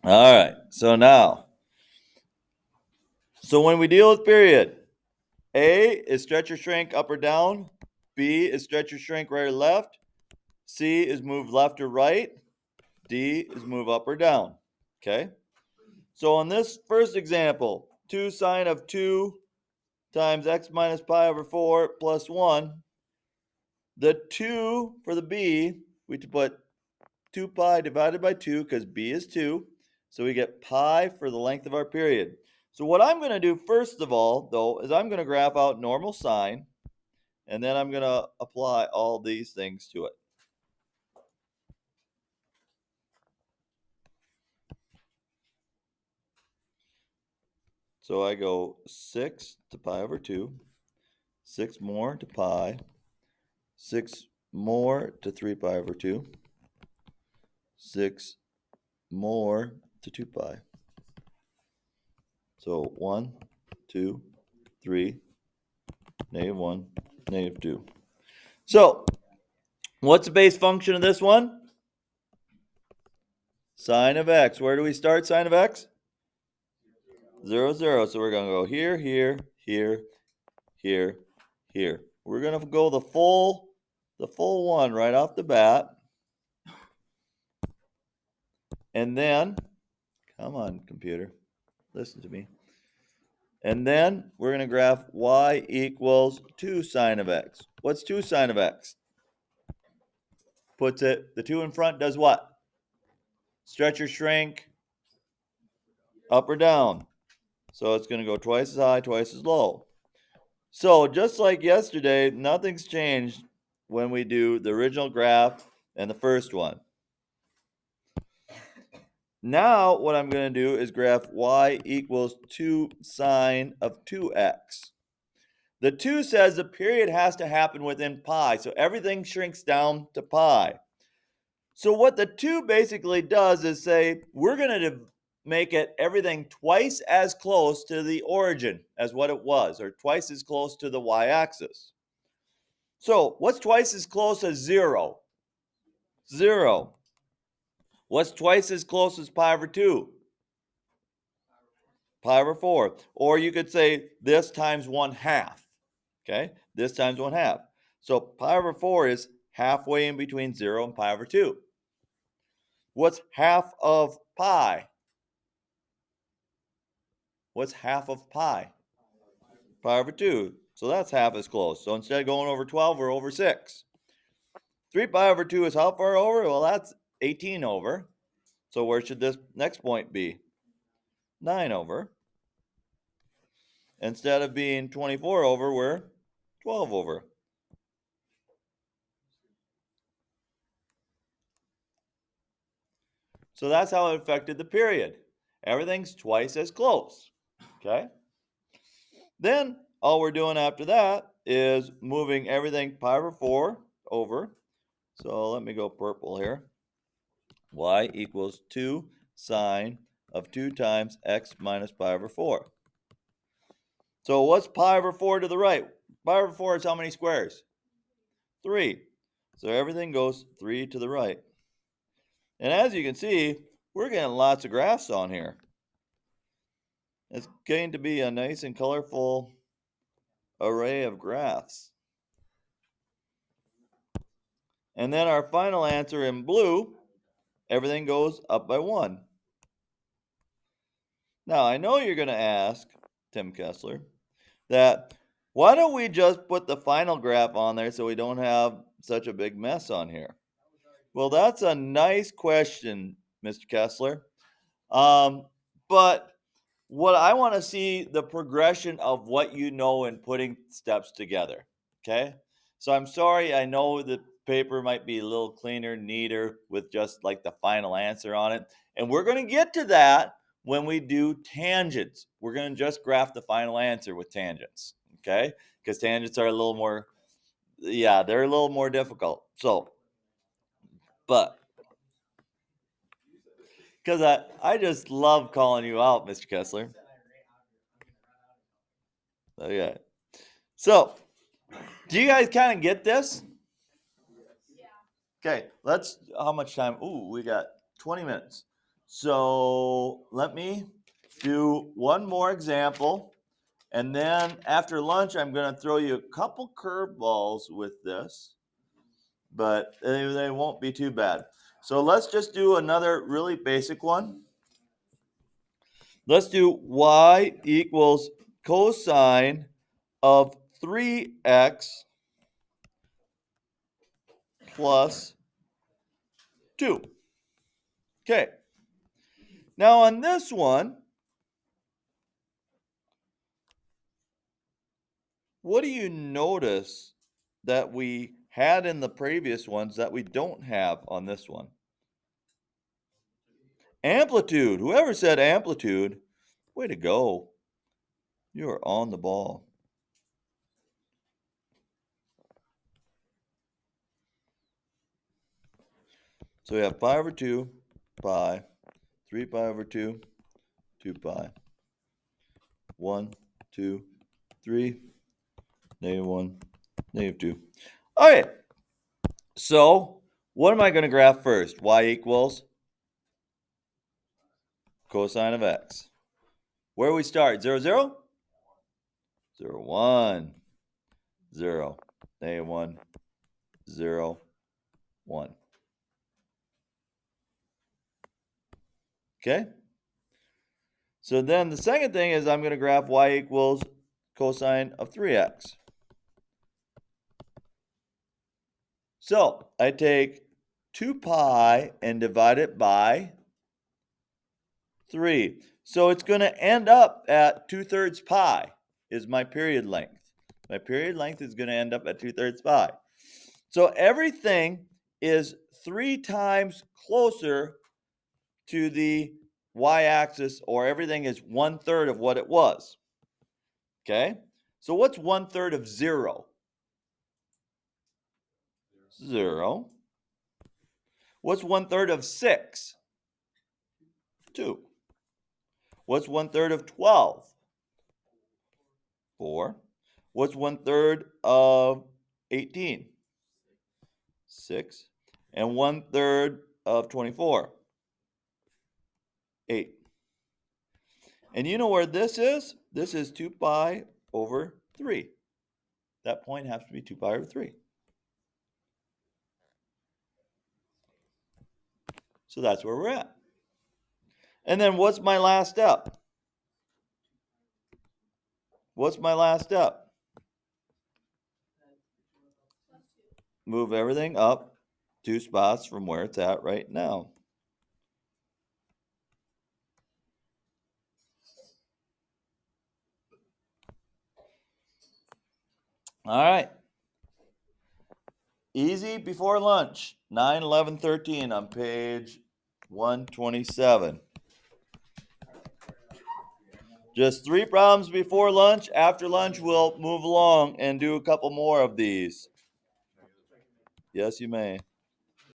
All right, so when we deal with period, A is stretch or shrink up or down, B is stretch or shrink right or left, C is move left or right, D is move up or down. Okay? So on this first example, 2 sine of 2 times x minus pi over 4 plus 1, the 2 for the B, we put 2 pi divided by 2 because B is 2. So we get pi for the length of our period. So what I'm going to do first of all, though, is I'm going to graph out normal sine, and then I'm going to apply all these things to it. So I go 6 to pi over 2, 6 more to pi, 6 more to 3 pi over 2, 6 more to 2 pi. So 1, 2, 3, -1, -2. So what's the base function of this one? Sine of x. Where do we start sine of x? 0, 0. So we're going to go here, here, here, here, here. We're going to go the full one right off the bat. And then, come on, computer, listen to me. And then we're going to graph y equals 2 sine of x. What's 2 sine of x? Puts it, the 2 in front does what? Stretch or shrink, up or down. So it's going to go twice as high, twice as low. So just like yesterday, nothing's changed when we do the original graph and the first one. Now what I'm going to do is graph y equals 2 sine of 2x. The 2 says the period has to happen within pi, so everything shrinks down to pi. So what the 2 basically does is say we're going to make it everything twice as close to the origin as what it was, or twice as close to the y-axis. So what's twice as close as 0? 0. What's twice as close as pi over 2? Pi over 4. Or you could say this times 1/2. Okay, this times 1/2. So pi over 4 is halfway in between 0 and pi over 2. What's half of pi? What's half of pi? Pi over 2. So that's half as close. So instead of going over 12, we're over 6. 3 pi over 2 is how far over? Well, that's 18 over. So where should this next point be? 9 over. Instead of being 24 over, we're 12 over. So that's how it affected the period. Everything's twice as close. Okay? Then all we're doing after that is moving everything pi over 4 over. So let me go purple here. Y equals 2 sine of 2 times x minus pi over 4. So what's pi over 4 to the right? Pi over 4 is how many squares? 3. So everything goes 3 to the right. And as you can see, we're getting lots of graphs on here. It's going to be a nice and colorful array of graphs. And then our final answer in blue, everything goes up by 1. Now, I know you're going to ask, Tim Kessler, that why don't we just put the final graph on there so we don't have such a big mess on here? Well, that's a nice question, Mr. Kessler. But what I want to see the progression of what you know in putting steps together. Okay. So I'm sorry, I know the paper might be a little cleaner, neater with just like the final answer on it. And we're going to get to that when we do tangents. We're going to just graph the final answer with tangents. Okay. Because tangents are a little more, yeah, they're a little more difficult. So, but because I just love calling you out, Mr. Kessler. Okay. So, do you guys kind of get this? Okay, how much time? Ooh, we got 20 minutes. So let me do one more example. And then after lunch, I'm going to throw you a couple curveballs with this, but they won't be too bad. So let's just do another really basic one. Let's do y equals cosine of 3x plus 2. Okay. Now on this one, what do you notice that we had in the previous ones that we don't have on this one? Amplitude. Whoever said amplitude, way to go. You are on the ball. So we have pi over 2, pi, 3 pi over 2, 2 pi. 1, 2, 3, -1, -2. All right. So what am I going to graph first? Y equals cosine of x. Where do we start? 0, 0? 0, 1, 0, -1, 0, 1. Okay? So then the second thing is I'm going to graph y equals cosine of 3x. So I take 2 pi and divide it by 3. So it's going to end up at 2/3 pi is my period length. My period length is going to end up at 2/3 pi. So everything is 3 times closer to the y-axis, or everything is 1/3 of what it was. Okay? So what's 1/3 of 0? 0. What's 1/3 of 6? 2. What's 1/3 of 12? 4. What's 1/3 of 18? 6. And 1/3 of 24? 8. And you know where this is? This is 2 pi over 3. That point has to be 2 pi over 3. So that's where we're at. And then what's my last step? What's my last step? Move everything up 2 spots from where it's at right now. All right. Easy before lunch. 9, 11, 13 on page 127. Just 3 problems before lunch. After lunch, we'll move along and do a couple more of these. Yes, you may.